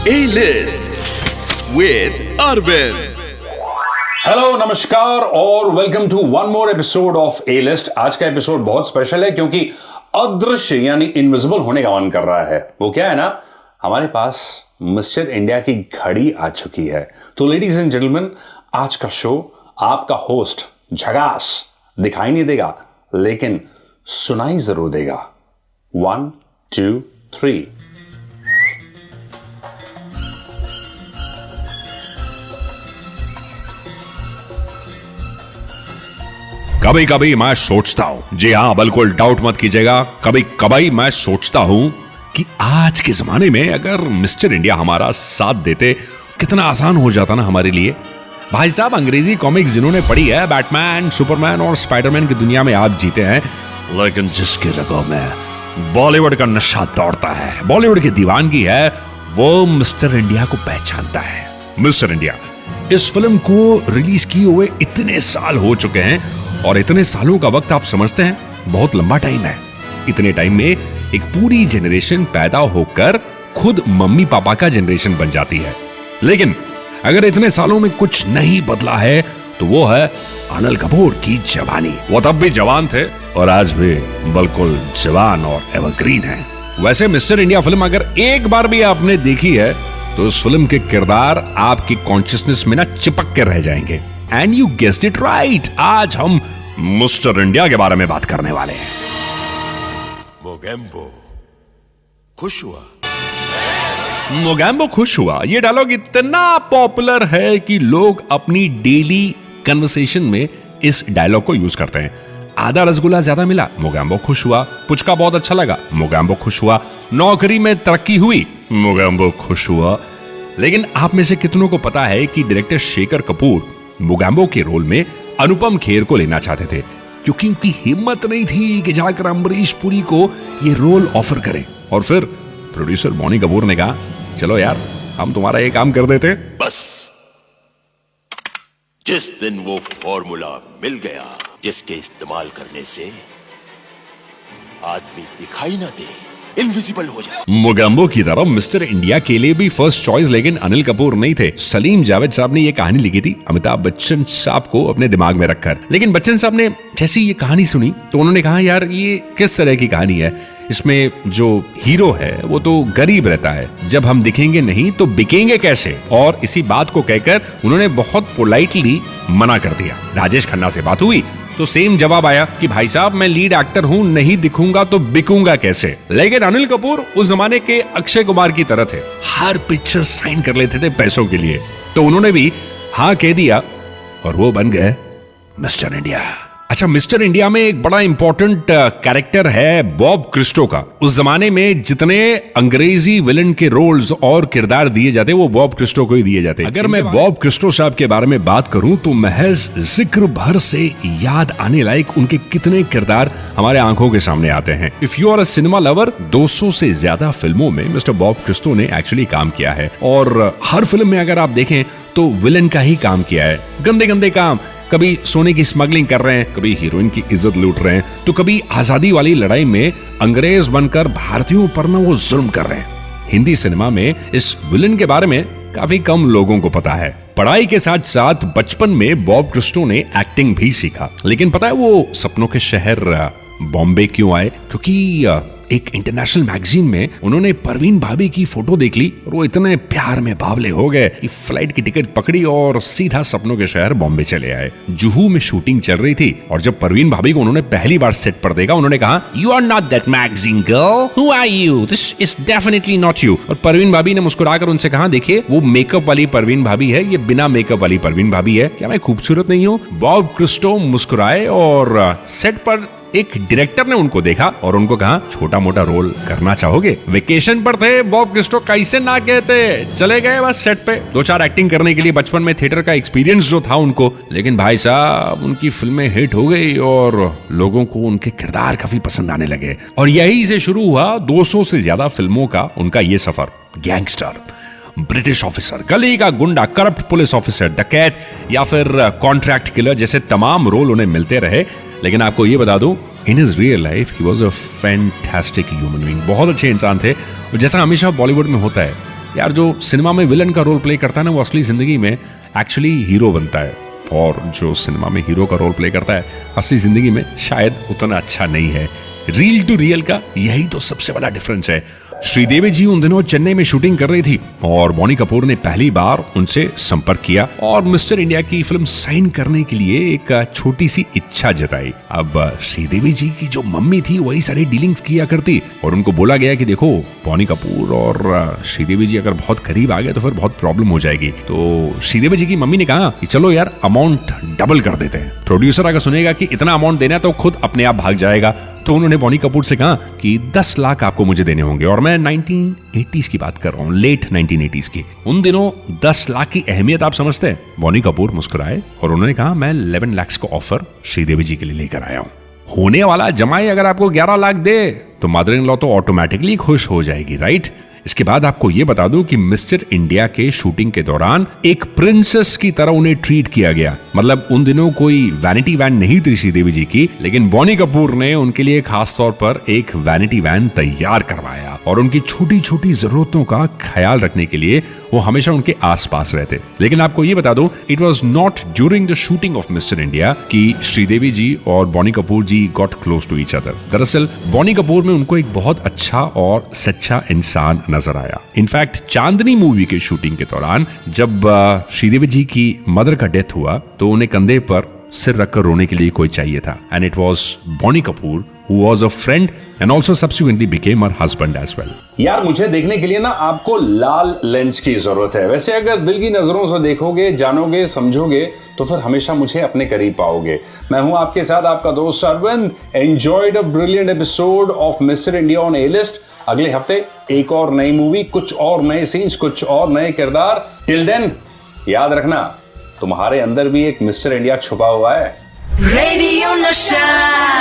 A-List with Arvind। Hello, नमस्कार और welcome to one more episode of A list. आज का एपिसोड बहुत स्पेशल है क्योंकि अदृश्य यानी इनविजिबल होने का मन कर रहा है। वो क्या है ना, हमारे पास मिस्टर इंडिया की घड़ी आ चुकी है। तो लेडीज एंड जेंटलमैन, आज का शो आपका होस्ट झकास दिखाई नहीं देगा लेकिन सुनाई जरूर देगा। 1 2 3। कभी कभी मैं सोचता हूं, जी हां बिल्कुल डाउट मत कीजिएगा, कभी कभी मैं सोचता हूं कि आज के जमाने में अगर मिस्टर इंडिया हमारा साथ देते कितना आसान हो जाता ना हमारे लिए। भाई साहब, अंग्रेजी कॉमिक्स जिन्होंने पढ़ी है, बैटमैन, सुपरमैन और स्पाइडरमैन की दुनिया में आप जीते हैं, लेकिन जिसके रगों में बॉलीवुड का नशा दौड़ता है, बॉलीवुड की दीवानगी है, वो मिस्टर इंडिया को पहचानता है। मिस्टर इंडिया इस फिल्म को रिलीज किए हुए इतने साल हो चुके हैं और इतने सालों का वक्त आप समझते हैं बहुत लंबा टाइम है। इतने टाइम में एक पूरी जनरेशन पैदा होकर खुद मम्मी पापा का जनरेशन बन जाती है। लेकिन अगर इतने सालों में कुछ नहीं बदला है तो वो है अनिल कपूर की जवानी। वो तब भी जवान थे और आज भी बिल्कुल जवान और एवरग्रीन है। वैसे मिस्टर इंडिया फिल्म अगर एक बार भी आपने देखी है तो उस फिल्म के किरदार आपकी कॉन्शियसनेस में ना चिपक के रह जाएंगे। And you guessed it right, आज हम मिस्टर इंडिया के बारे में बात करने वाले हैं। मोगैम्बो खुश हुआ। मोगैम्बो खुश हुआ, ये डायलॉग इतना पॉपुलर है कि लोग अपनी डेली कन्वर्सेशन में इस डायलॉग को यूज करते हैं। आधा रसगुल्ला ज्यादा मिला, मोगैम्बो खुश हुआ। पुचका बहुत अच्छा लगा, मोगैम्बो खुश हुआ। नौकरी में तरक्की हुई, मोगैम्बो खुश हुआ। लेकिन आप में से कितनों को पता है कि डायरेक्टर शेखर कपूर मोगैम्बो के रोल में अनुपम खेर को लेना चाहते थे, क्योंकि उनकी हिम्मत नहीं थी कि जाकर अमरीश पुरी को ये रोल ऑफर करें। और फिर प्रोड्यूसर बोनी कपूर ने कहा, चलो यार, हम तुम्हारा ये काम कर देते। बस जिस दिन वो फॉर्मूला मिल गया जिसके इस्तेमाल करने से आदमी दिखाई ना दे, इनविजिबल हो जाए। मोगैम्बो की तरह मिस्टर इंडिया के लिए भी फर्स्ट चॉइस लेकिन अनिल कपूर नहीं थे। सलीम जावेद साहब ने ये कहानी लिखी थी अमिताभ बच्चन साहब को अपने दिमाग में रखकर। लेकिन बच्चन साहब ने जैसी ये कहानी सुनी तो उन्होंने कहा, यार ये किस तरह की कहानी है, इसमें जो हीरो है वो तो गरीब रहता है, जब हम दिखेंगे नहीं तो बिकेंगे कैसे। और इसी बात को कहकर उन्होंने बहुत पोलाइटली मना कर दिया। राजेश खन्ना से बात हुई तो सेम जवाब आया कि भाई साहब, मैं लीड एक्टर हूं, नहीं दिखूंगा तो बिकूंगा कैसे। लेकिन अनिल कपूर उस जमाने के अक्षय कुमार की तरह थे, हर पिक्चर साइन कर लेते थे पैसों के लिए। तो उन्होंने भी हाँ कह दिया और वो बन गए मिस्टर इंडिया। अच्छा, मिस्टर इंडिया में एक बड़ा इंपॉर्टेंट कैरेक्टर है बॉब क्रिस्टो का। उस जमाने में जितने अंग्रेजी विलन के रोल्स और किरदार दिए जाते वो बॉब क्रिस्टो को ही दिए जाते। अगर मैं बॉब क्रिस्टो साहब के बारे में बात करूं तो महज जिक्र भर से याद आने लायक उनके कितने किरदार हमारे आंखों के सामने आते हैं। If you are a cinema lover, 200 से ज्यादा फिल्मों में मिस्टर बॉब क्रिस्टो ने एक्चुअली काम किया है और हर फिल्म में अगर आप देखें तो विलन का ही काम किया है। गंदे गंदे काम, कभी सोने की स्मगलिंग कर रहे हैं, कभी हीरोइन की इज्जत लूट रहे हैं, तो कभी आजादी वाली लड़ाई में अंग्रेज बनकर भारतीयों पर ना वो जुल्म कर रहे हैं। हिंदी सिनेमा में इस विलन के बारे में काफी कम लोगों को पता है। पढ़ाई के साथ साथ बचपन में बॉब क्रिस्टो ने एक्टिंग भी सीखा। लेकिन पता है वो सपनों के शहर बॉम्बे क्यों आए? क्योंकि एक इंटरनेशनल मैगजीन में उन्होंने परवीन भाभी की फोटो देख ली और वो इतने प्यार में बावले हो गए कि फ्लाइट की टिकट पकड़ी और सीधा सपनों के शहर बॉम्बे चले आए। जुहू में शूटिंग चल रही थी और जब परवीन भाभी को उन्होंने पहली बार सेट पर देखा, उन्होंने कहा, you are not that magazine girl, who are you, this is definitely not you. और परवीन भाभी ने मुस्कुराकर उनसे कहा, देखिए वो मेकअप वाली परवीन भाभी है, ये बिना मेकअप वाली परवीन भाभी है, क्या मैं खूबसूरत नहीं हूँ? बॉब क्रिस्टो मुस्कुराए और सेट पर एक डायरेक्टर ने उनको देखा और उनको कहा, छोटा मोटा रोल करना चाहोगे? वेकेशन पर थे बॉब क्रिस्टो, कैसे ना कहते, चले गए बस सेट पे 2-4 एक्टिंग करने के लिए। बचपन में थिएटर का एक्सपीरियंस जो था उनको, लेकिन भाई साहब उनकी फिल्में हिट हो गई और लोगों को उनके किरदार काफी पसंद आने लगे। और यही से शुरू हुआ 200 से ज्यादा फिल्मों का उनका ये सफर। गैंगस्टर, ब्रिटिश ऑफिसर, गली का गुंडा, करप्ट पुलिस ऑफिसर, डकैत या फिर कॉन्ट्रैक्ट किलर जैसे तमाम रोल उन्हें मिलते रहे। लेकिन आपको ये बता दूं, in his real life he was a fantastic human being. बहुत अच्छे इंसान थे। जैसा हमेशा बॉलीवुड में होता है, यार जो सिनेमा में विलन का रोल प्ले करता है ना, वो असली जिंदगी में एक्चुअली हीरो बनता है, और जो सिनेमा में हीरो का रोल प्ले करता है असली जिंदगी में शायद उतना अच्छा नहीं है। रील टू रियल का यही तो सबसे बड़ा डिफरेंस है। श्रीदेवी जी उन दिनों चेन्नई में शूटिंग कर रही थी और बॉनी कपूर ने पहली बार उनसे संपर्क किया और मिस्टर इंडिया की फिल्म साइन करने के लिए एक छोटी सी इच्छा जताई। अब श्रीदेवी जी की जो मम्मी थी वही सारी डीलिंग्स किया करती और उनको बोला गया कि देखो बॉनी कपूर और श्रीदेवी जी अगर बहुत करीब आ गए तो फिर बहुत प्रॉब्लम हो जाएगी। तो श्रीदेवी जी की मम्मी ने कहा कि चलो यार अमाउंट डबल कर देते हैं, प्रोड्यूसर अगर सुनेगा कि इतना अमाउंट देना है तो खुद अपने आप भाग जाएगा। तो उन्होंने बॉनी कपूर से कहा कि 10 लाख आपको मुझे देने होंगे, और मैं 1980s की बात कर रहा हूँ, लेट 1980s की। उन दिनों 10 लाख की अहमियत आप समझते हैं? बॉनी कपूर मुस्कुराए और उन्होंने कहा मैं 11 लाख का ऑफर श्रीदेवी जी के लिए लेकर आया हूँ। होने वाला जमाई अगर आपको 11 लाख दे तो मदर इन लॉ तो ऑटोमेटिकली खुश हो जाएगी, राइट? इसके बाद आपको यह बता दूं कि मिस्टर इंडिया के शूटिंग के दौरान एक प्रिंसेस की तरह उन्हें ट्रीट किया गया। मतलब उन दिनों कोई वैनिटी वैन नहीं थी श्रीदेवी जी की, लेकिन बॉनी कपूर ने उनके लिए खास तौर पर एक वैनिटी वैन तैयार करवाया और उनकी छोटी छोटी जरूरतों का ख्याल रखने के लिए वो हमेशा उनके आसपास रहते। लेकिन आपको ये बता दूं, it was not during the shooting of mister India कि श्रीदेवी जी और Boney Kapoor ji got close to each other. दरअसल बॉनी कपूर में उनको एक बहुत अच्छा और सच्चा इंसान नजर आया। इनफैक्ट चांदनी मूवी के शूटिंग के दौरान जब श्रीदेवी जी की मदर का डेथ हुआ तो उन्हें कंधे पर सिर रखकर रोने के लिए कोई चाहिए था, and it was Boney Kapoor who was a friend and also subsequently became her husband as well. यार मुझे देखने के लिए ना आपको लाल लेंस की जरूरत है। वैसे अगर दिल की नजरों से देखोगे, जानोगे, समझोगे तो फिर हमेशा मुझे अपने करीब पाओगे। मैं हूं आपके साथ आपका दोस्त Arvind. Enjoyed a brilliant episode of mister India on A list. अगले हफ्ते एक और नई मूवी, कुछ और नए सीन्स, कुछ और नए किरदार। टिल देन याद रखना तुम्हारे अंदर भी एक मिस्टर इंडिया छुपा हुआ है। Radio Nasha.